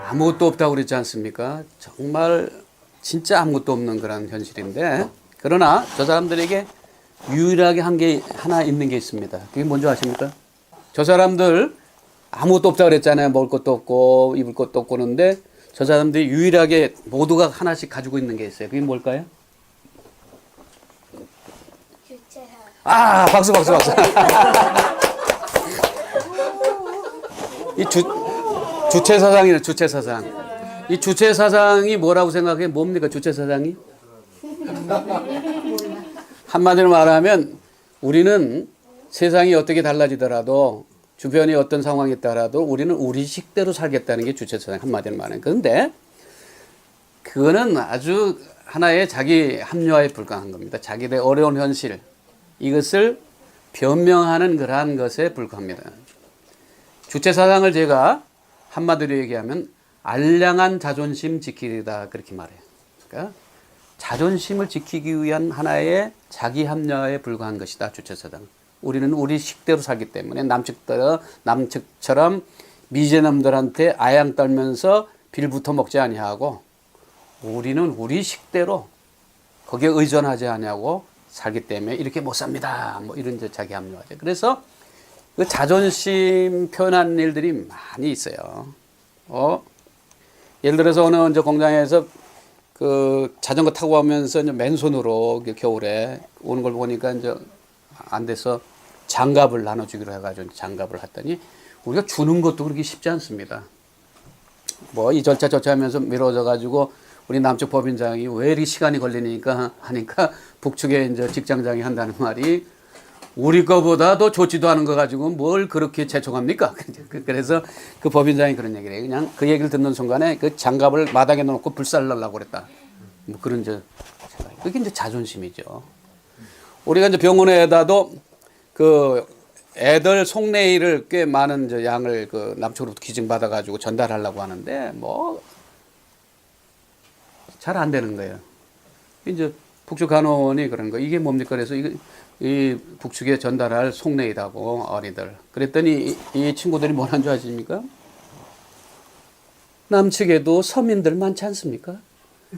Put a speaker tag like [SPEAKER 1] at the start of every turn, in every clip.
[SPEAKER 1] 아무것도 없다고 그랬지 않습니까? 정말 진짜 아무것도 없는 그런 현실인데, 그러나 저 사람들에게 유일하게 한 게 하나 있는 게 있습니다. 그게 뭔지 아십니까? 저 사람들 아무것도 없다 그랬잖아요. 먹을 것도 없고 입을 것도 없고. 그런데 저 사람들이 유일하게 모두가 하나씩 가지고 있는 게 있어요. 그게 뭘까요?
[SPEAKER 2] 주체사.
[SPEAKER 1] 아, 박수. 이 주체사상이네, 주체사상. 이 주체사상이 뭐라고 생각해? 뭡니까, 주체사상이? 한마디로 말하면 우리는 세상이 어떻게 달라지더라도 주변이 어떤 상황에 따라도 우리는 우리 식대로 살겠다는 게 주체사상, 한마디로 말하면. 그런데 그거는 아주 하나의 자기 합리화에 불과한 겁니다. 자기들의 어려운 현실, 이것을 변명하는 그러한 것에 불과합니다. 주체사상을 제가 한마디로 얘기하면 알량한 자존심 지키리다, 그렇게 말해요. 그러니까 자존심을 지키기 위한 하나의 자기 합리화에 불과한 것이다, 주체사상. 우리는 우리 식대로 살기 때문에 남측처럼 미제놈들한테 아양 떨면서 빌부터 먹지 아니하고 우리는 우리 식대로 거기에 의존하지 아니하고 살기 때문에 이렇게 못 삽니다. 뭐 이런 이제 자기 합리화죠. 그래서 그 자존심 표현하는 일들이 많이 있어요. 예를 들어서 어느 이제 공장에서 그 자전거 타고 가면서 이제 맨손으로 겨울에 오는 걸 보니까 이제 안 돼서 장갑을 나눠주기로 해가지고 장갑을 했더니 우리가 주는 것도 그렇게 쉽지 않습니다. 뭐 이 절차 저차 하면서 미뤄져가지고 우리 남쪽 법인장이 왜 이렇게 시간이 걸리니까 하니까 북측에 이제 직장장이 한다는 말이 우리 거보다 더 좋지도 않은 거 가지고 뭘 그렇게 재촉합니까? 그래서 그 법인장이 그런 얘기를 해요. 그냥 그 얘기를 듣는 순간에 그 장갑을 마당에 놓고 불살 넣으려고 그랬다. 뭐 그런 이제 그게 이제 자존심이죠. 우리가 이제 병원에다도 그 애들 속내일을 꽤 많은 이제 양을 그 남쪽으로부터 기증받아 가지고 전달하려고 하는데 뭐 잘 안 되는 거예요. 이제 북측 간호원이 그런 거 이게 뭡니까? 그래서 이 북측에 전달할 속내이다고 어린이들. 그랬더니 이 친구들이 뭐라는 줄 아십니까? 남측에도 서민들 많지 않습니까?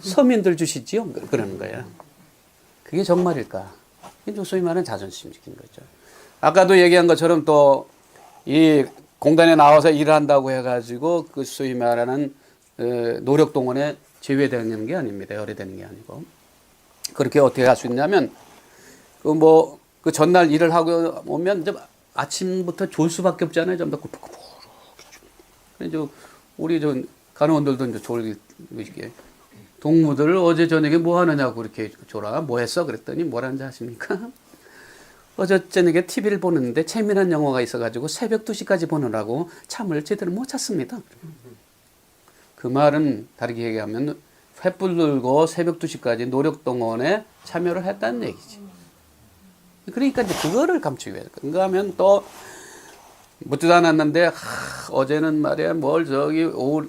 [SPEAKER 1] 서민들 주시지요? 그러는 거예요. 그게 정말일까? 이게 소위 말하는 자존심 지키는 거죠. 아까도 얘기한 것처럼 또 이 공단에 나와서 일을 한다고 해가지고 그 소위 말하는 노력동원에 제외되는 게 아닙니다. 열애되는 게 아니고. 그렇게 어떻게 할 수 있냐면 그 전날 일을 하고 오면 이제 아침부터 졸 수밖에 없잖아요. 전부 다 꾸벅꾸벅. 그래서 우리 간호원들도 이제 졸게 동무들 어제 저녁에 뭐 하느냐고 이렇게 졸아. 뭐 했어? 그랬더니 뭐라는지 아십니까? 어제 저녁에 TV를 보는데 재미난 영화가 있어가지고 새벽 2시까지 보느라고 잠을 제대로 못 잤습니다. 그 말은 다르게 얘기하면 횃불 들고 새벽 2시까지 노력동원에 참여를 했다는 얘기지. 그러니까 이제 그거를 감추기 위해서. 그런가 하면 또 묻지도 않았는데 어제는 말이야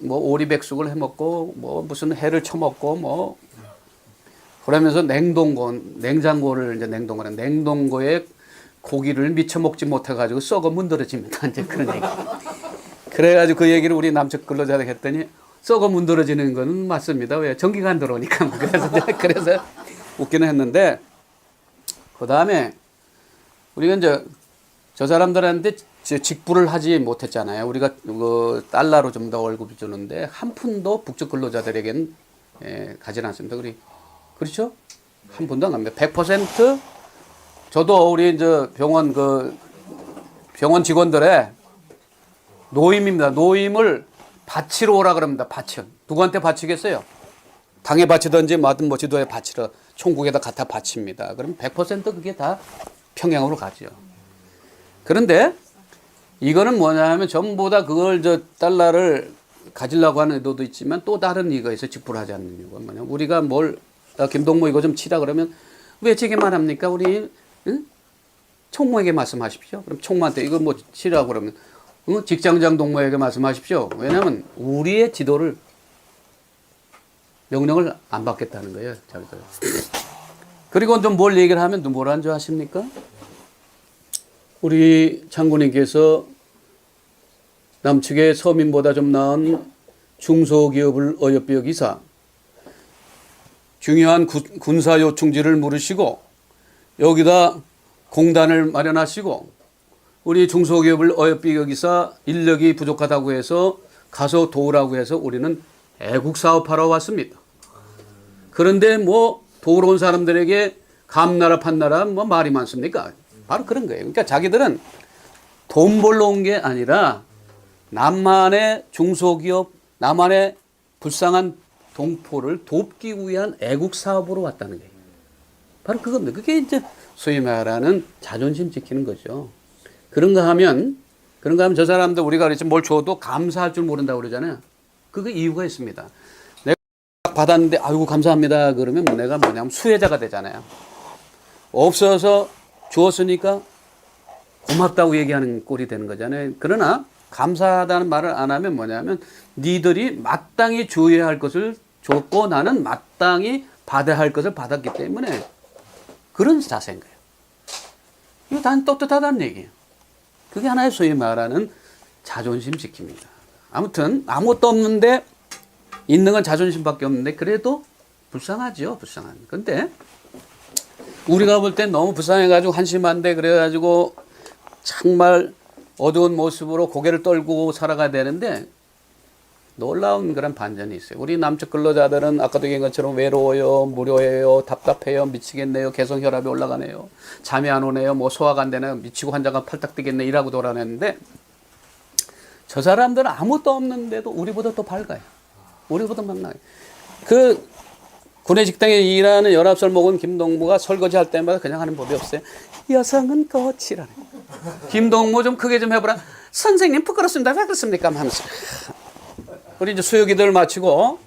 [SPEAKER 1] 오리백숙을 해먹고 뭐 무슨 해를 쳐먹고 그러면서 냉장고를 이제 냉동고에 고기를 미처 먹지 못해가지고 썩어 문드러집니다. 이제 그런 얘기. 그래가지고 그 얘기를 우리 남측 근로자한테 했더니 썩어 문드러지는 거는 맞습니다. 왜? 전기가 안 들어오니까. 그래서 웃기는 했는데, 그 다음에 우리가 이제 저 사람들한테 직부를 하지 못했잖아요. 우리가 그 달러로 좀 더 월급을 주는데 한 푼도 북측 근로자들에게는 가지 않습니다. 그렇죠? 한 푼도 안 갑니다. 100% 저도 우리 이제 병원 직원들의 노임입니다. 노임을 바치러 오라 그럽니다. 바치러. 누구한테 바치겠어요? 당에 바치든지 뭐든 지도에 바치러 총국에다 갖다 바칩니다. 그럼 100% 그게 다 평양으로 가죠. 그런데 이거는 뭐냐면 전부 다 그걸 달러를 가지려고 하는 의도도 있지만 또 다른 이유가 있어요. 직불 하지 않는 이유가 뭐냐. 우리가 김동모 이거 좀 치라 그러면 왜 제게만 합니까? 우리 총무에게 말씀하십시오. 그럼 총무한테 이거 뭐 치라고 그러면 직장장 동무에게 말씀하십시오. 왜냐하면 우리의 지도를 명령을 안 받겠다는 거예요. 자기들. 그리고 좀 뭘 얘기를 하면 뭐라는 줄 아십니까? 우리 장군님께서 남측의 서민보다 좀 나은 중소기업을 어여삐 여기사 중요한 군사 요충지를 물으시고 여기다 공단을 마련하시고 우리 중소기업을 어여삐 여기사 인력이 부족하다고 해서 가서 도우라고 해서 우리는 애국사업하러 왔습니다. 그런데 뭐 도우러 온 사람들에게 감나라 판나라 뭐 말이 많습니까? 바로 그런 거예요. 그러니까 자기들은 돈 벌러 온 게 아니라 남한의 중소기업, 남한의 불쌍한 동포를 돕기 위한 애국사업으로 왔다는 거예요. 바로 그겁니다. 그게 이제 소위 말하는 자존심 지키는 거죠. 그런가 하면 저 사람들 우리가 그랬지 뭘 줘도 감사할 줄 모른다고 그러잖아요. 그게 이유가 있습니다. 내가 받았는데 아이고 감사합니다 그러면 내가 뭐냐면 수혜자가 되잖아요. 없어서 주었으니까 고맙다고 얘기하는 꼴이 되는 거잖아요. 그러나 감사하다는 말을 안 하면 뭐냐면 니들이 마땅히 줘야 할 것을 줬고 나는 마땅히 받아야 할 것을 받았기 때문에 그런 자세인 거예요. 이거 다 떳떳하다는 얘기예요. 그게 하나의 소위 말하는 자존심 지킵니다. 아무튼 아무것도 없는데 있는 건 자존심밖에 없는데 그래도 불쌍하죠. 불쌍한. 근데 우리가 볼 땐 너무 불쌍해가지고 한심한데 그래가지고 정말 어두운 모습으로 고개를 떨구고 살아가야 되는데 놀라운 그런 반전이 있어요. 우리 남측 근로자들은 아까도 얘기한 것처럼 외로워요, 무료해요, 답답해요, 미치겠네요, 개성혈압이 올라가네요, 잠이 안 오네요, 뭐 소화가 안 되네요, 미치고 환자가 팔딱 뛰겠네 이라고 돌아내는데 저 사람들은 아무것도 없는데도 우리보다 더 밝아요. 우리보다 만나요. 그 구내식당에 일하는 19살 먹은 김동무가 설거지할 때마다 그냥 하는 법이 없어요. 여성은 꽃이라네. 김동무 좀 크게 좀 해보라. 선생님 부끄럽습니다. 왜 그렇습니까? 하면서 우리 이제 수요기도를 마치고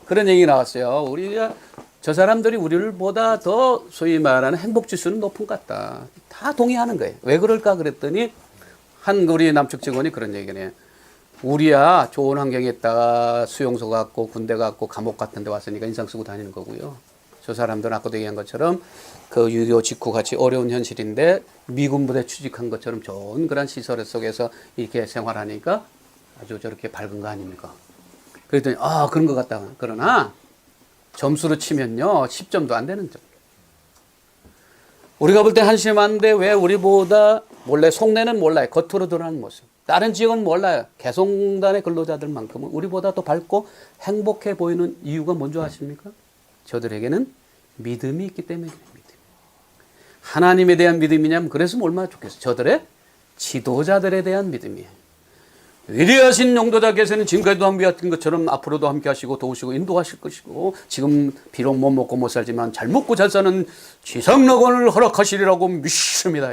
[SPEAKER 1] 그런 얘기 나왔어요. 우리가 저 사람들이 우리를 보다 더 소위 말하는 행복 지수는 높은 것 같다. 다 동의하는 거예요. 왜 그럴까 그랬더니 한 우리 남측 직원이 그런 얘기를 해요. 우리야 좋은 환경에 있다가 수용소 갔고 군대 갔고 감옥 같은 데 왔으니까 인상 쓰고 다니는 거고요. 저 사람들은 아까도 얘기한 것처럼 그 6.25 직후 같이 어려운 현실인데 미군 부대 취직한 것처럼 좋은 그런 시설 속에서 이렇게 생활하니까 아주 저렇게 밝은 거 아닙니까? 그랬더니 그런 것 같다. 그러나 점수로 치면요 10점도 안 되는 점. 우리가 볼 때 한심한데 왜 우리보다 몰래 속내는 몰라요. 겉으로 드러나는 모습. 다른 지역은 몰라요. 개성단의 근로자들만큼은 우리보다 더 밝고 행복해 보이는 이유가 뭔지 아십니까? 저들에게는 믿음이 있기 때문에 믿음. 하나님에 대한 믿음이냐면 그래서 얼마나 좋겠어요. 저들의 지도자들에 대한 믿음이에요. 위대하신 용도자께서는 지금까지도 함께하신 것처럼 앞으로도 함께하시고 도우시고 인도하실 것이고 지금 비록 못 먹고 못 살지만 잘 먹고 잘 사는 지상낙원을 허락하시리라고 믿습니다.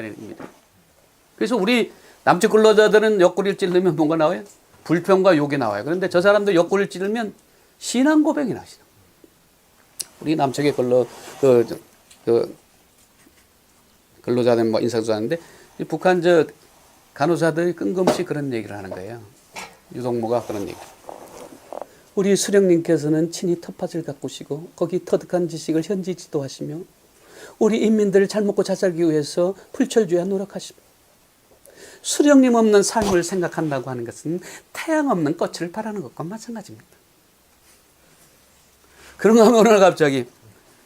[SPEAKER 1] 그래서 우리 남측 근로자들은 옆구리를 찌르면 뭔가 나와요? 불평과 욕이 나와요. 그런데 저 사람들 옆구리를 찌르면 신앙 고백이 나시죠. 우리 남측의 근로자들 뭐 인사도 하는데 북한 간호사들이 뜬금없이 그런 얘기를 하는 거예요. 유동무가 그런 얘기. 우리 수령님께서는 친히 텃밭을 가꾸시고 거기 터득한 지식을 현지 지도하시며 우리 인민들을 잘 먹고 잘 살기 위해서 풀철주야 노력하십니다. 수령님 없는 삶을 생각한다고 하는 것은 태양 없는 꽃을 바라는 것과 마찬가지입니다. 그런가 하면 오늘 갑자기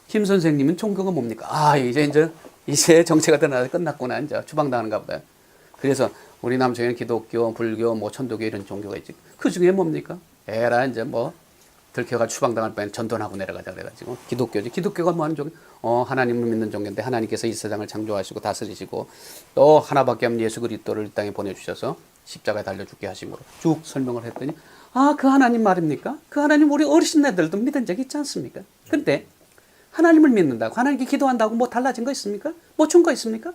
[SPEAKER 1] 김 선생님은 종교가 뭡니까? 이제 정체가 드러나서 끝났구나. 이제 추방당하는가 보다. 그래서 우리 남쪽에는 기독교, 불교, 뭐 천도교 이런 종교가 있지. 그 중에 뭡니까? 에라 이제 뭐 들켜가 추방당할 바에는 전도하고 내려가자 그래가지고 기독교지. 기독교가 뭐 하는 종교? 하나님을 믿는 종교인데 하나님께서 이 세상을 창조하시고 다스리시고 또 하나밖에 없는 예수 그리스도를 이 땅에 보내주셔서 십자가에 달려 죽게 하심으로 쭉 설명을 했더니 그 하나님 말입니까? 그 하나님 우리 어르신네들도 믿은 적이 있지 않습니까? 근데 하나님을 믿는다고 하나님께 기도한다고 뭐 달라진 거 있습니까? 뭐 준 거 있습니까?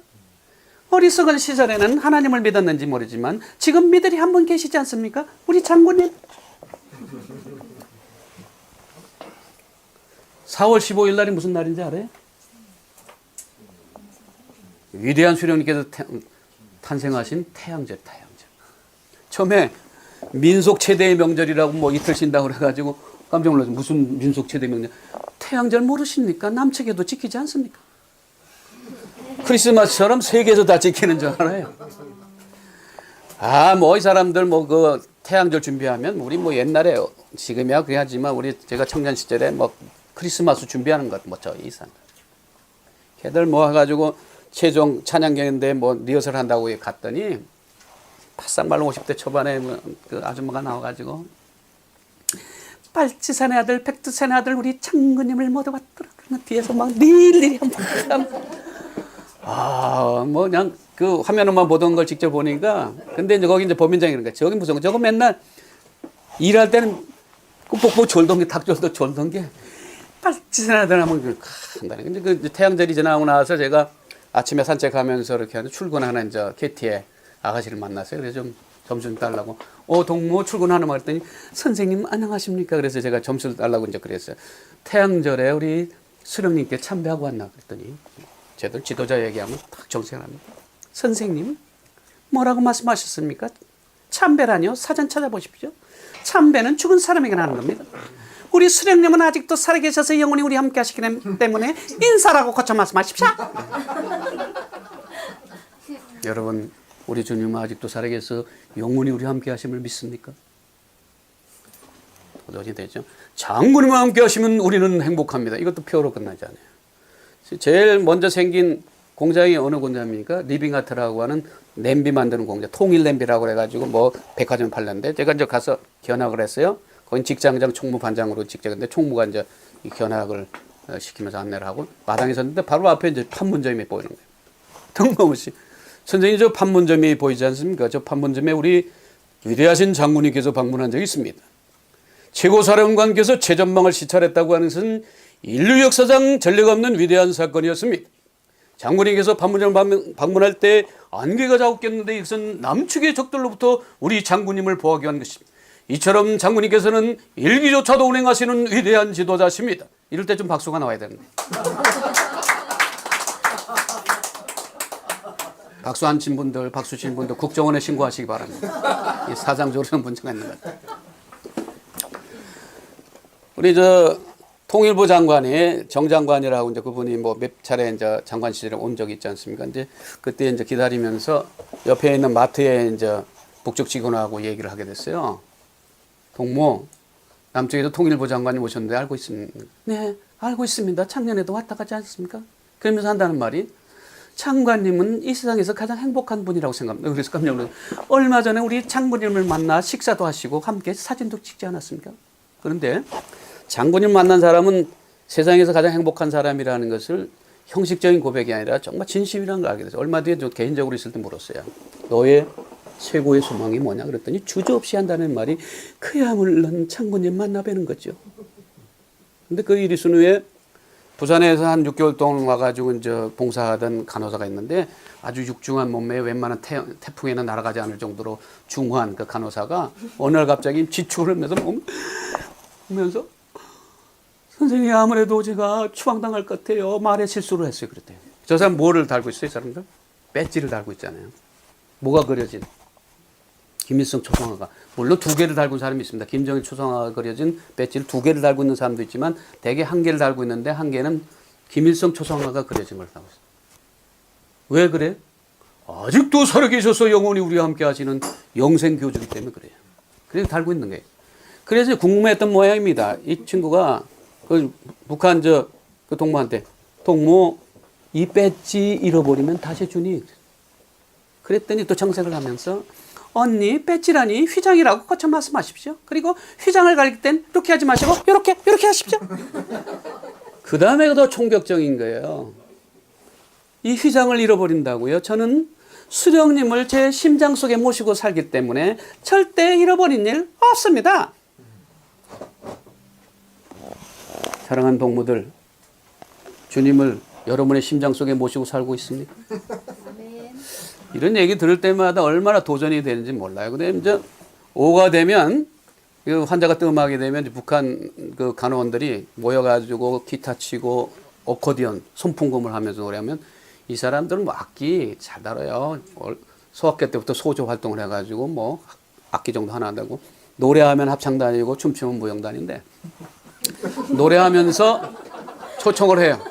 [SPEAKER 1] 어리석은 시절에는 하나님을 믿었는지 모르지만 지금 믿으리 한 분 계시지 않습니까? 우리 장군님. 4월 15일 날이 무슨 날인지 알아요? 위대한 수령님께서 탄생하신 태양절. 처음에 민속 최대의 명절이라고 뭐 이틀 쉰다고 그래가지고 깜짝 놀랐어요. 무슨 민속 최대 명절? 태양절 모르십니까? 남측에도 지키지 않습니까? 크리스마스처럼 세계에서 다 지키는 줄 알아요. 이 사람들 태양절 준비하면 우리 뭐 옛날에 지금이야 그래야지만 우리 제가 청년 시절에 뭐 크리스마스 준비하는 것 뭐 저 이상. 걔들 모아가지고 최종 찬양경인데 뭐 리허설 한다고 갔더니 바싹말로 50대 초반에 그 아줌마가 나와가지고 빨치산의 아들 백두산의 아들 우리 장군님을 모두 왔더라. 뒤에서 막 릴리리 뭐 그냥 그 화면으로만 보던 걸 직접 보니까 근데 이제 거기 이제 법인장이라는 거야. 저기 무슨 저거 맨날 일할 때는 그 복복 졸던 게 닭졸도 졸던 게 빨치산의 아들 하면 그 한다네. 근데 그 태양절이 지나고 나서 제가 아침에 산책하면서 이렇게 하는 출근하는 이제 KT에 아가씨를 만났어요. 그래서 좀 점수 좀 달라고. 동무 출근하는 거 했더니 선생님 안녕하십니까? 그래서 제가 점수를 달라고 이제 그랬어요. 태양절에 우리 수령님께 참배하고 왔나 그랬더니 쟤들 지도자 얘기하면 딱 정색합니다. 선생님 뭐라고 말씀하셨습니까? 참배라뇨? 사전 찾아보십시오. 참배는 죽은 사람에게 하는 겁니다. 우리 수령님은 아직도 살아계셔서 영원히 우리 함께 하시기 때문에 인사라고 고쳐 말씀하십시오. 여러분 우리 주님은 아직도 살아계셔서 영원히 우리 함께 하심을 믿습니까? 도전이 되죠. 장군님과 함께 하시면 우리는 행복합니다. 이것도 표로 끝나지 않아요. 제일 먼저 생긴 공장이 어느 공장입니까? 리빙아트라고 하는 냄비 만드는 공장, 통일 냄비라고 해가지고 뭐 백화점에 팔렸는데 제가 이제 가서 견학을 했어요. 거긴 직장장 총무반장으로 직장인데 총무가 이제 견학을 시키면서 안내를 하고 마당에 섰는데 바로 앞에 이제 판문점이 보이는 거예요. 뜬금없이 선생님 저 판문점이 보이지 않습니까? 저 판문점에 우리 위대하신 장군님께서 방문한 적이 있습니다. 최고사령관께서 최전방을 시찰했다고 하는 것은 인류 역사상 전례가 없는 위대한 사건이었습니다. 장군님께서 판문점을 방문할 때 안개가 자욱했는데 이것은 남측의 적들로부터 우리 장군님을 보호하기 위한 것입니다. 이처럼 장군님께서는 일기조차도 운행하시는 위대한 지도자십니다. 이럴 때 좀 박수가 나와야 되는데. 박수 안 친 분들, 박수 친 분들 국정원에 신고하시기 바랍니다. 이 사장적으로는 문제가 있는 것 같아요. 우리 통일부 장관이 정장관이라고 이제 그분이 뭐 몇 차례 이제 장관실에 온 적이 있지 않습니까? 이제 그때 이제 기다리면서 옆에 있는 마트에 이제 북쪽 직원하고 얘기를 하게 됐어요. 동무, 남쪽에도 통일부 장관이 오셨는데 알고 있습니까? 네, 알고 있습니다. 작년에도 왔다 가지 않습니까? 그러면서 한다는 말이 장관님은 이 세상에서 가장 행복한 분이라고 생각합니다. 그래서 깜짝 놀랐어요. 얼마 전에 우리 장군님을 만나 식사도 하시고 함께 사진도 찍지 않았습니까? 그런데 장군님 만난 사람은 세상에서 가장 행복한 사람이라는 것을 형식적인 고백이 아니라 정말 진심이라는 걸 알게 됐어요. 얼마 뒤에 저 개인적으로 있을 때 물었어요. 너의 최고의 소망이 뭐냐? 그랬더니 주저없이 한다는 말이 그야말로 장군님 만나 뵈는 거죠. 근데 그 일이 있은 후에 부산에서 한 6개월 동안 와가지고 이제 봉사하던 간호사가 있는데 아주 육중한 몸매에 웬만한 태풍에는 날아가지 않을 정도로 중후한 그 간호사가 어느 날 갑자기 지축을 하면서 오면서 선생님 아무래도 제가 추방당할 것 같아요. 말에 실수를 했어요. 그랬대요. 저 사람 뭐를 달고 있어요? 이 사람들? 배지를 달고 있잖아요. 뭐가 그려진? 김일성 초상화가. 물론 2개를 달고 있는 사람이 있습니다. 김정일 초상화가 그려진 배지를 2개를 달고 있는 사람도 있지만 대개 1개를 달고 있는데 1개는 김일성 초상화가 그려진 걸 달고 있어요. 왜 그래? 아직도 살아계셔서 영원히 우리와 함께 하시는 영생교주기 때문에 그래요. 그래서 달고 있는 거예요. 그래서 궁금했던 모양입니다. 이 친구가 그 북한 그 동무한테 동무 이 배지 잃어버리면 다시 주니? 그랬더니 또 정색을 하면서 언니 배지라니 휘장이라고 거쳐 말씀하십시오. 그리고 휘장을 가릴 땐 이렇게 하지 마시고 이렇게 하십시오. 그 다음에 더 총격적인 거예요. 이 휘장을 잃어버린다고요? 저는 수령님을 제 심장 속에 모시고 살기 때문에 절대 잃어버린 일 없습니다. 사랑하는 동무들, 주님을 여러분의 심장 속에 모시고 살고 있습니까? 이런 얘기 들을 때마다 얼마나 도전이 되는지 몰라요. 근데 이제 오후가 되면 환자가 뜸하게 되면 북한 그 간호원들이 모여가지고 기타 치고 어코디언, 손풍금을 하면서 노래하면 이 사람들은 뭐 악기 잘 다뤄요. 소학교 때부터 소조 활동을 해가지고 뭐 악기 정도 하나 한다고 노래하면 합창단이고 춤추면 무용단인데 노래하면서 초청을 해요.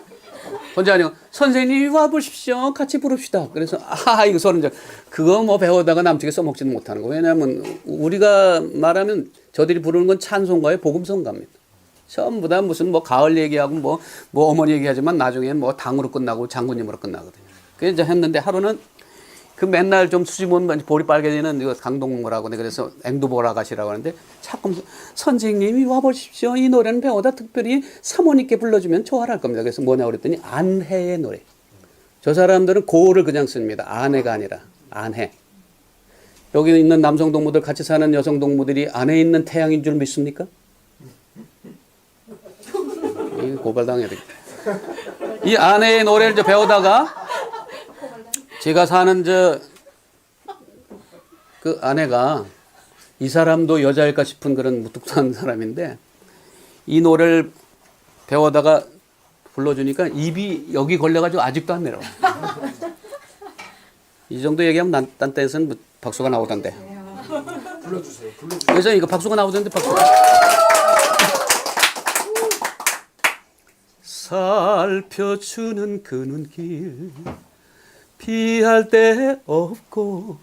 [SPEAKER 1] 혼자 아니고 선생님이 와보십시오. 같이 부릅시다. 그래서 이거 소름. 그거 뭐 배우다가 남쪽에 써먹지는 못하는 거. 왜냐하면 우리가 말하면 저들이 부르는 건 찬송가의 복음성가입니다. 전부 다 무슨 뭐 가을 얘기하고 뭐 어머니 얘기하지만 나중에는 뭐 당으로 끝나고 장군님으로 끝나거든요. 그래서 이제 했는데 하루는 그 맨날 좀 수줍은 볼이 빨개지는 이거 강동무라고 그래서 앵두보라가시라고 하는데 자꾸 선생님이 와보십시오. 이 노래는 배우다 특별히 사모님께 불러주면 좋아할 겁니다. 그래서 뭐냐 그랬더니 안해의 노래. 저 사람들은 고를 그냥 씁니다. 아내가 아니라 안해. 여기 있는 남성 동무들 같이 사는 여성 동무들이 안에 있는 태양인 줄 믿습니까? 고발당해야 되겠다. 이 아내의 노래를 이제 배우다가 제가 사는 그 아내가 이 사람도 여자일까 싶은 그런 무뚝뚝한 사람인데 이 노래를 배우다가 불러주니까 입이 여기 걸려가지고 아직도 안 내려와. 이 정도 얘기하면 딴 데에서는 박수가 나오던데.
[SPEAKER 2] 불러주세요.
[SPEAKER 1] 그래서 이거 박수가 나오던데 박수가. 살펴주는 그 눈길 피할 데 없고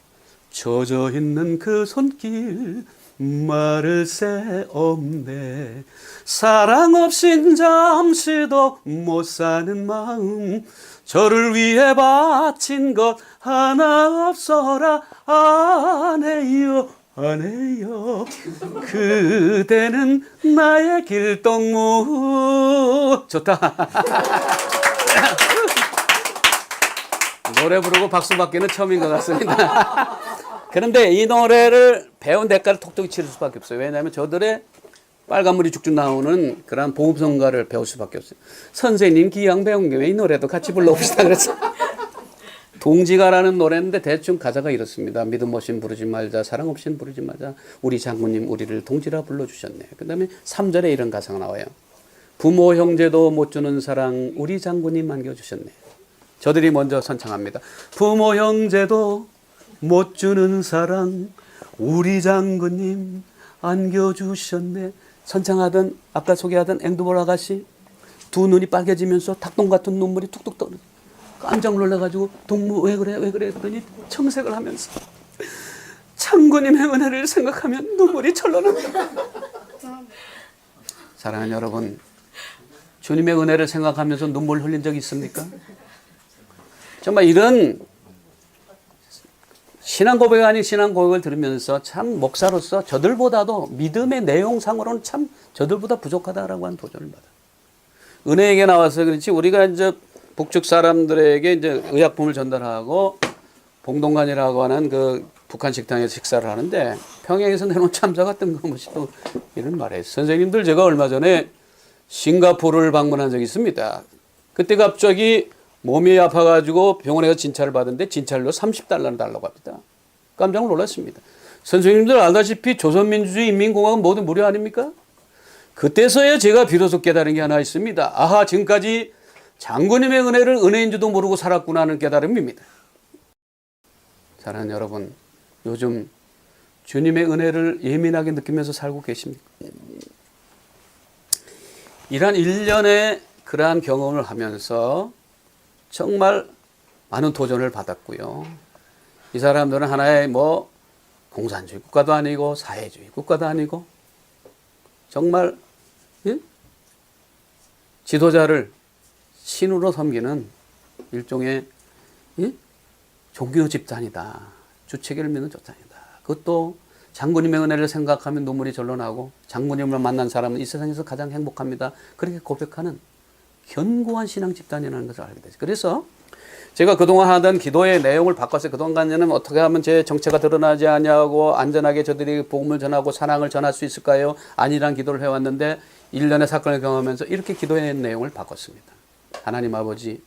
[SPEAKER 1] 젖어 있는 그 손길 말을 새 없네. 사랑 없인 잠시도 못 사는 마음 저를 위해 바친 것 하나 없어라. 아내여 아내여 그대는 나의 길동무. 좋다. 노래 부르고 박수 받기는 처음인 것 같습니다. 그런데 이 노래를 배운 대가를 톡톡히 치를 수밖에 없어요. 왜냐하면 저들의 빨간물이 쭉쭉 나오는 그런 보급성가를 배울 수밖에 없어요. 선생님 기왕 배운 김에 이 노래도 같이 불러봅시다. 그래서 동지가라는 노래인데 대충 가사가 이렇습니다. 믿음 없인 부르지 말자, 사랑 없인 부르지 말자, 우리 장군님 우리를 동지라 불러주셨네. 그 다음에 3절에 이런 가사가 나와요. 부모 형제도 못 주는 사랑 우리 장군님 안겨주셨네. 저들이 먼저 선창합니다. 부모 형제도 못 주는 사랑 우리 장군님 안겨주셨네. 선창하던 아까 소개하던 앵두볼 아가씨 두 눈이 빨개지면서 닭똥 같은 눈물이 툭툭 떠는. 깜짝 놀라가지고 동무 왜 그래 했더니 청색을 하면서 장군님의 은혜를 생각하면 눈물이 절로납니다. 사랑하는 여러분, 주님의 은혜를 생각하면서 눈물 흘린 적 있습니까? 정말 이런 신앙 고백 아닌 신앙 고백을 들으면서 참 목사로서 저들보다도 믿음의 내용상으로는 참 저들보다 부족하다라고 하는 도전을 받아요. 은혜 얘기가 나와서 그렇지 우리가 이제 북측 사람들에게 이제 의약품을 전달하고 봉동관이라고 하는 그 북한 식당에서 식사를 하는데 평양에서 내놓은 참사가 뜬금없이 또 이런 말을 했어요. 선생님들 제가 얼마 전에 싱가포르를 방문한 적이 있습니다. 그때 갑자기 몸이 아파가지고 병원에 가서 진찰을 받았는데 진찰료 30달러를 달라고 합니다. 깜짝 놀랐습니다. 선생님들 알다시피 조선민주주의 인민공화국 모두 무료 아닙니까? 그때서야 제가 비로소 깨달은 게 하나 있습니다. 아하, 지금까지 장군님의 은혜를 은혜인 줄도 모르고 살았구나 하는 깨달음입니다. 사랑하는 여러분, 요즘 주님의 은혜를 예민하게 느끼면서 살고 계십니까? 이러한 일련의 그러한 경험을 하면서 정말 많은 도전을 받았고요. 이 사람들은 하나의 뭐 공산주의 국가도 아니고 사회주의 국가도 아니고 정말 지도자를 신으로 섬기는 일종의 종교 집단이다. 주체계를 믿는 집단이다. 그것도 장군님의 은혜를 생각하면 눈물이 절로 나고 장군님을 만난 사람은 이 세상에서 가장 행복합니다. 그렇게 고백하는 견고한 신앙 집단이라는 것을 알게 됐어요. 그래서 제가 그동안 하던 기도의 내용을 바꿨어요. 그동안에는 어떻게 하면 제 정체가 드러나지 않냐고 안전하게 저들이 복음을 전하고 사랑을 전할 수 있을까요? 아니란 기도를 해왔는데 1년의 사건을 경험하면서 이렇게 기도의 내용을 바꿨습니다. 하나님 아버지,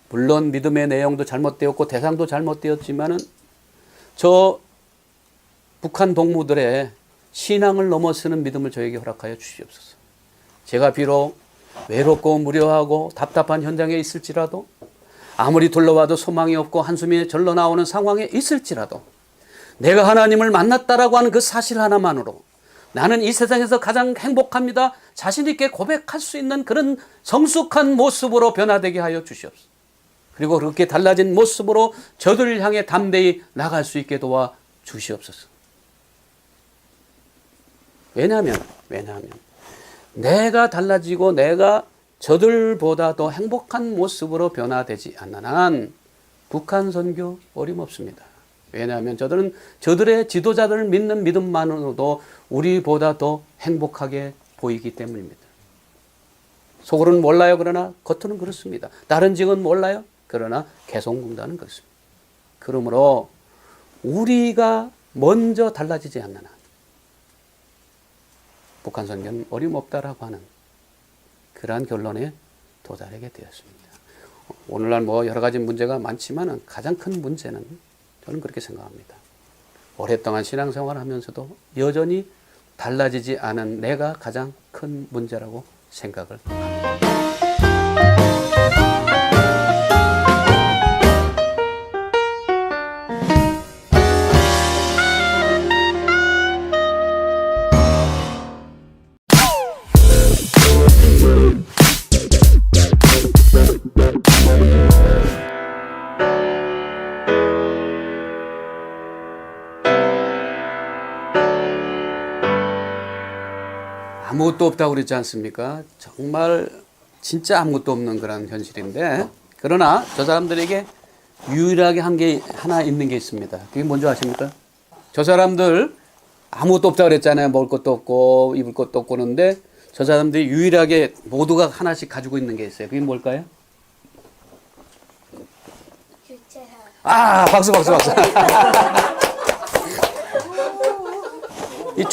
[SPEAKER 1] 물론 믿음의 내용도 잘못되었고 대상도 잘못되었지만은 저 북한 동무들의 신앙을 넘어서는 믿음을 저에게 허락하여 주시옵소서. 제가 비록 외롭고 무료하고 답답한 현장에 있을지라도 아무리 둘러봐도 소망이 없고 한숨이 절로 나오는 상황에 있을지라도 내가 하나님을 만났다라고 하는 그 사실 하나만으로 나는 이 세상에서 가장 행복합니다. 자신 있게 고백할 수 있는 그런 성숙한 모습으로 변화되게 하여 주시옵소서. 그리고 그렇게 달라진 모습으로 저들을 향해 담대히 나갈 수 있게 도와 주시옵소서. 왜냐하면 내가 달라지고 내가 저들보다 더 행복한 모습으로 변화되지 않는 한 북한 선교 어림없습니다. 왜냐하면 저들은 저들의 지도자들을 믿는 믿음만으로도 우리보다 더 행복하게 보이기 때문입니다. 속으로는 몰라요. 그러나 겉으로는 그렇습니다. 다른 직은 몰라요. 그러나 개성공단은 그렇습니다. 그러므로 우리가 먼저 달라지지 않는 한 북한 선교는 어림없다라고 하는 그러한 결론에 도달하게 되었습니다. 오늘날 뭐 여러 가지 문제가 많지만 가장 큰 문제는 저는 그렇게 생각합니다. 오랫동안 신앙생활을 하면서도 여전히 달라지지 않은 내가 가장 큰 문제라고 생각을 합니다. 아무것도 없다고 그랬지 않습니까? 정말 진짜 아무것도 없는 그런 현실인데, 그러나 저 사람들에게 유일하게 한 게 하나 있는 게 있습니다. 그게 뭔지 아십니까? 저 사람들 아무것도 없다 그랬잖아요. 먹을 것도 없고 입을 것도 없고. 그런데 저 사람들이 유일하게 모두가 하나씩 가지고 있는 게 있어요. 그게 뭘까요?
[SPEAKER 3] 주체사.
[SPEAKER 1] 아, 박수. 이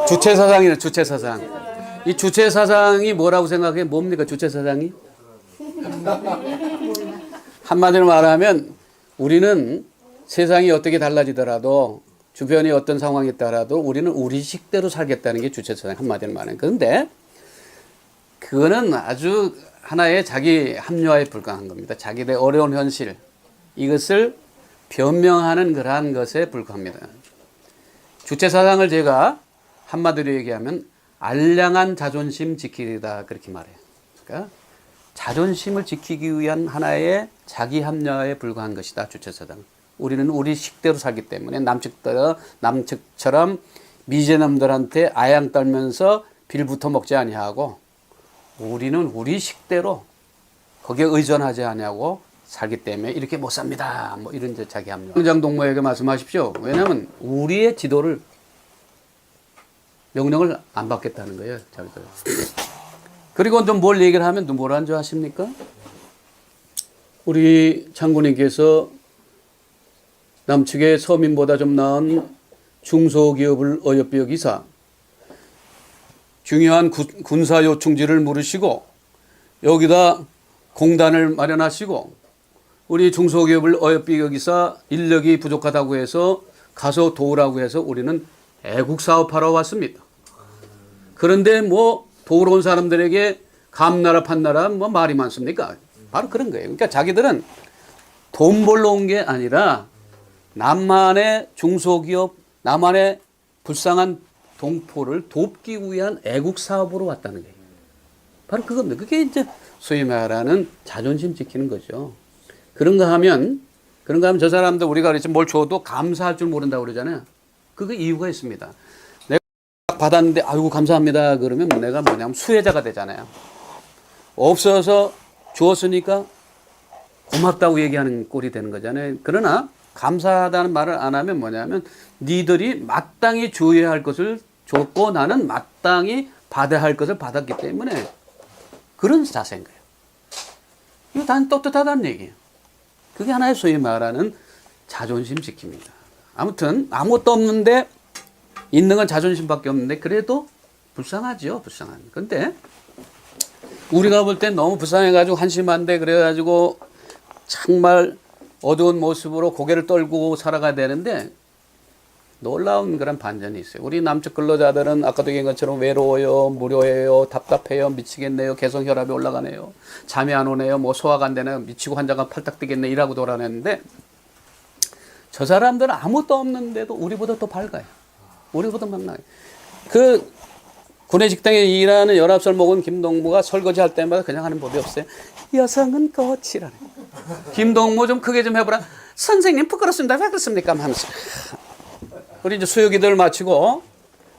[SPEAKER 1] 주체사상이네, 주체사상. 이 주체사상이 뭐라고 생각해? 뭡니까, 주체사상이? 한마디로 말하면 우리는 세상이 어떻게 달라지더라도 주변이 어떤 상황에 따라도 우리는 우리 식대로 살겠다는 게 주체사상, 한마디로 말하면. 그런데 그거는 아주 하나의 자기 합리화에 불과한 겁니다. 자기들의 어려운 현실, 이것을 변명하는 그러한 것에 불과합니다. 주체사상을 제가 한마디로 얘기하면 알량한 자존심 지키다, 그렇게 말해요. 그러니까 자존심을 지키기 위한 하나의 자기 합리화에 불과한 것이다, 주체사상. 우리는 우리 식대로 살기 때문에 남측처럼 미제놈들한테 아양 떨면서 빌부터 먹지 아니하고 우리는 우리 식대로 거기에 의존하지 아니하고 살기 때문에 이렇게 못 삽니다. 뭐 이런 자기 합리화. 당장 동무에게 말씀하십시오. 왜냐하면 우리의 지도를 명령을 안 받겠다는 거예요, 자기들. 그리고 또 뭘 얘기를 하면 또 뭐라는 줄 아십니까? 우리 장군님께서 남측의 서민보다 좀 나은 중소기업을 어여삐 여기사 중요한 군사 요충지를 물으시고 여기다 공단을 마련하시고 우리 중소기업을 어여삐 여기사 인력이 부족하다고 해서 가서 도우라고 해서 우리는 애국 사업하러 왔습니다. 그런데 뭐 도우러 온 사람들에게 감나라 판나라 뭐 말이 많습니까? 바로 그런 거예요. 그러니까 자기들은 돈 벌러 온 게 아니라 남한의 중소기업, 남한의 불쌍한 동포를 돕기 위한 애국 사업으로 왔다는 거예요. 바로 그겁니다. 그게 이제 소위 말하는 자존심 지키는 거죠. 그런가 하면 저 사람들 우리가 그랬지 뭘 줘도 감사할 줄 모른다고 그러잖아요. 그게 이유가 있습니다. 내가 받았는데 아이고 감사합니다 그러면 내가 뭐냐면 수혜자가 되잖아요. 없어서 주었으니까 고맙다고 얘기하는 꼴이 되는 거잖아요. 그러나 감사하다는 말을 안 하면 뭐냐면 니들이 마땅히 줘야 할 것을 줬고 나는 마땅히 받아야 할 것을 받았기 때문에 그런 자세인 거예요. 이거 다 떳떳하다는 얘기예요. 그게 하나의 소위 말하는 자존심 지킵니다. 아무튼 아무것도 없는데 있는 건 자존심밖에 없는데 그래도 불쌍하죠. 불쌍한. 근데 우리가 볼 땐 너무 불쌍해가지고 한심한데 그래가지고 정말 어두운 모습으로 고개를 떨고 살아가야 되는데 놀라운 그런 반전이 있어요. 우리 남측 근로자들은 아까도 얘기한 것처럼 외로워요, 무료해요, 답답해요, 미치겠네요, 개성혈압이 올라가네요, 잠이 안 오네요, 뭐 소화가 안 되네요, 미치고 환자가 팔딱 뛰겠네 이라고 돌아다녔는데 저 사람들은 아무것도 없는데도 우리보다 더 밝아요. 우리보다 만나요. 그 구내식당에 일하는 19살 먹은 김동무가 설거지 할 때마다 그냥 하는 법이 없어요. 여성은 꽃이라네. 김동무 좀 크게 좀 해보라. 선생님 부끄럽습니다. 왜 그렇습니까? 하면서. 우리 이제 수요기도를 마치고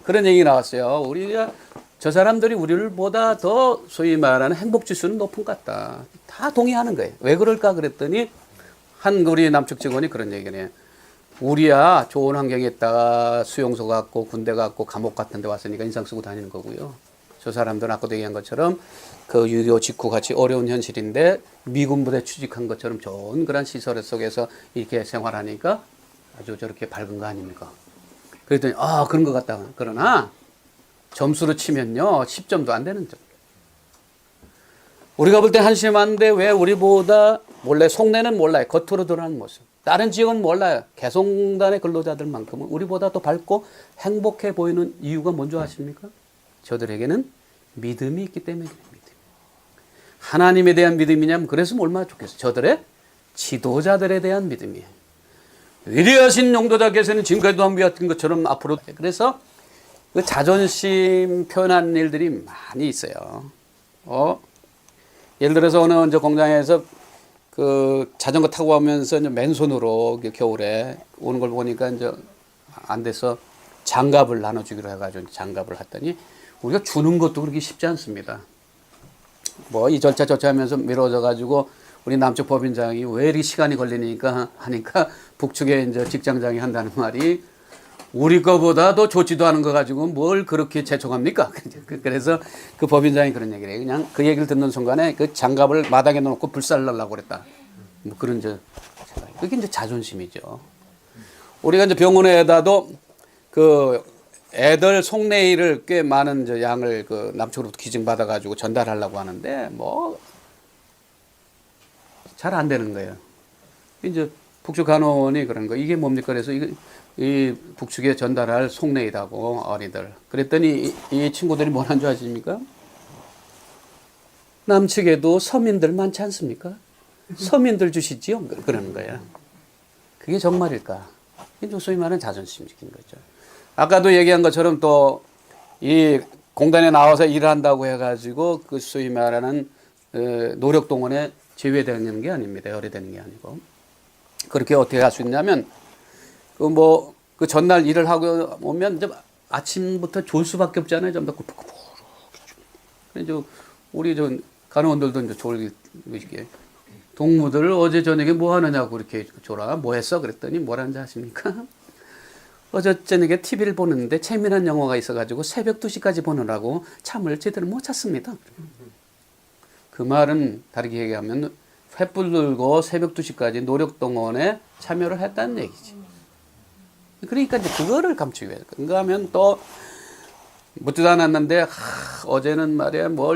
[SPEAKER 1] 그런 얘기 나왔어요. 우리가 저 사람들이 우리를 보다 더 소위 말하는 행복 지수는 높은 것 같다. 다 동의하는 거예요. 왜 그럴까 그랬더니 한 우리 남측 직원이 그런 얘기를 해요. 우리야 좋은 환경에 있다가 수용소 갔고 군대 갔고 감옥 같은 데 왔으니까 인상 쓰고 다니는 거고요. 저 사람들은 아까도 얘기한 것처럼 그 6.25 직후 같이 어려운 현실인데 미군 부대 취직한 것처럼 좋은 그런 시설 속에서 이렇게 생활하니까 아주 저렇게 밝은 거 아닙니까? 그랬더니 그런 것 같다. 그러나 점수로 치면요 10점도 안 되는 점. 우리가 볼 때 한심한데 왜 우리보다 원래 속내는 몰라요. 겉으로 드러나는 모습. 다른 지역은 몰라요. 개성단의 근로자들만큼은 우리보다 더 밝고 행복해 보이는 이유가 뭔지 아십니까? 저들에게는 믿음이 있기 때문에 그래요. 믿음. 하나님에 대한 믿음이냐면 그래서 얼마나 좋겠어요. 저들의 지도자들에 대한 믿음이에요. 위대하신 용도자께서는 지금까지도 함께했던 것처럼 앞으로 그래서 그 자존심 표현하는 일들이 많이 있어요. 예를 들어서 어느 이제 공장에서 그 자전거 타고 오면서 이제 맨손으로 겨울에 오는 걸 보니까 이제 안 돼서 장갑을 나눠주기로 해가지고 장갑을 했더니 우리가 주는 것도 그렇게 쉽지 않습니다. 뭐 이 절차 저차 하면서 미뤄져 가지고 우리 남쪽 법인장이 왜 이렇게 시간이 걸리니까 하니까 북측에 이제 직장장이 한다는 말이 우리 거보다 더 좋지도 않은 거 가지고 뭘 그렇게 재촉합니까? 그래서 그 법인장이 그런 얘기를 해요. 그냥 그 얘기를 듣는 순간에 그 장갑을 마당에 놓고 불살 넣으려고 그랬다. 뭐 그런 그게 이제 자존심이죠. 우리가 이제 병원에다도 그 애들 속내일을 꽤 많은 이제 양을 그 남쪽으로부터 기증받아 가지고 전달하려고 하는데 뭐 잘 안 되는 거예요. 이제 북측 간호원이 그런 거 이게 뭡니까? 그래서 이 북측에 전달할 속내이라고 어린이들. 그랬더니 이 친구들이 뭐라는 줄 아십니까? 남측에도 서민들 많지 않습니까? 서민들 주시지요? 그러는 거예요. 그게 정말일까? 이게 소위 말하는 자존심적인 거죠. 아까도 얘기한 것처럼 또 이 공단에 나와서 일을 한다고 해가지고 그 소위 말하는 노력동원에 제외되는 게 아닙니다. 열애되는 게 아니고. 그렇게 어떻게 할 수 있냐면 그 전날 일을 하고 오면 이제 아침부터 졸 수밖에 없잖아요. 좀 더 꾸덕꾸덕. 그래서 우리 간호원들도 이제 졸게 동무들 어제 저녁에 뭐 하느냐고 이렇게 졸아. 뭐 했어? 그랬더니 뭐라는지 아십니까? 어제 저녁에 TV를 보는데 재미난 영화가 있어가지고 새벽 2시까지 보느라고 잠을 제대로 못 잤습니다. 그 말은 다르게 얘기하면 횃불 들고 새벽 2시까지 노력동원에 참여를 했다는 얘기지. 그러니까 이제 그거를 감추기 위해서. 그런가 하면 또 묻지도 않았는데 어제는 말이야 뭐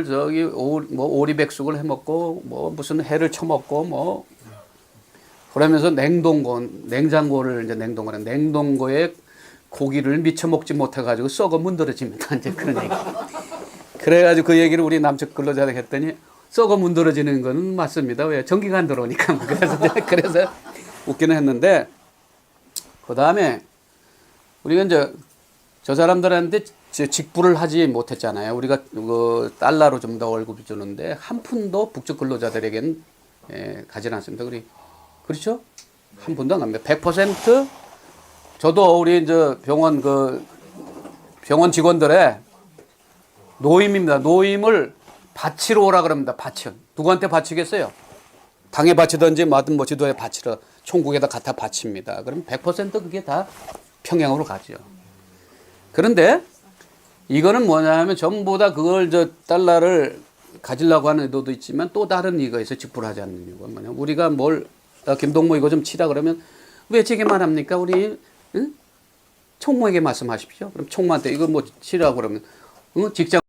[SPEAKER 1] 오리백숙을 해먹고 뭐 무슨 해를 쳐먹고 그러면서 냉장고를 이제 냉동고에 고기를 미처 먹지 못해가지고 썩어 문드러집니다. 이제 그런 얘기. 그래가지고 그 얘기를 우리 남측 근로자한테 했더니 썩어 문드러지는 거는 맞습니다. 왜? 전기가 안 들어오니까. 그래서 웃기는 했는데 그 다음에 우리가 이제 저 사람들한테 직부를 하지 못했잖아요. 우리가 그 달러로 좀 더 월급을 주는데 한 푼도 북측 근로자들에게는 가지 않습니다. 그렇죠? 한 푼도 안 갑니다. 100% 저도 우리 이제 병원 직원들의 노임입니다. 노임을 바치러 오라 그럽니다. 바치러. 누구한테 바치겠어요? 당에 바치든지 뭐든 지도에 바치러 총국에다 갖다 바칩니다. 그럼 100% 그게 다 평양으로 가죠. 그런데 이거는 뭐냐면 전부 다 그걸 달러를 가지려고 하는 의도도 있지만 또 다른 이유가 있어요. 직불 하지 않는 이유가 뭐냐. 우리가 김동무 이거 좀 치라 그러면 왜 제게만 합니까? 우리 총무에게 말씀하십시오. 그럼 총무한테 이거 뭐 치라고 그러면 직장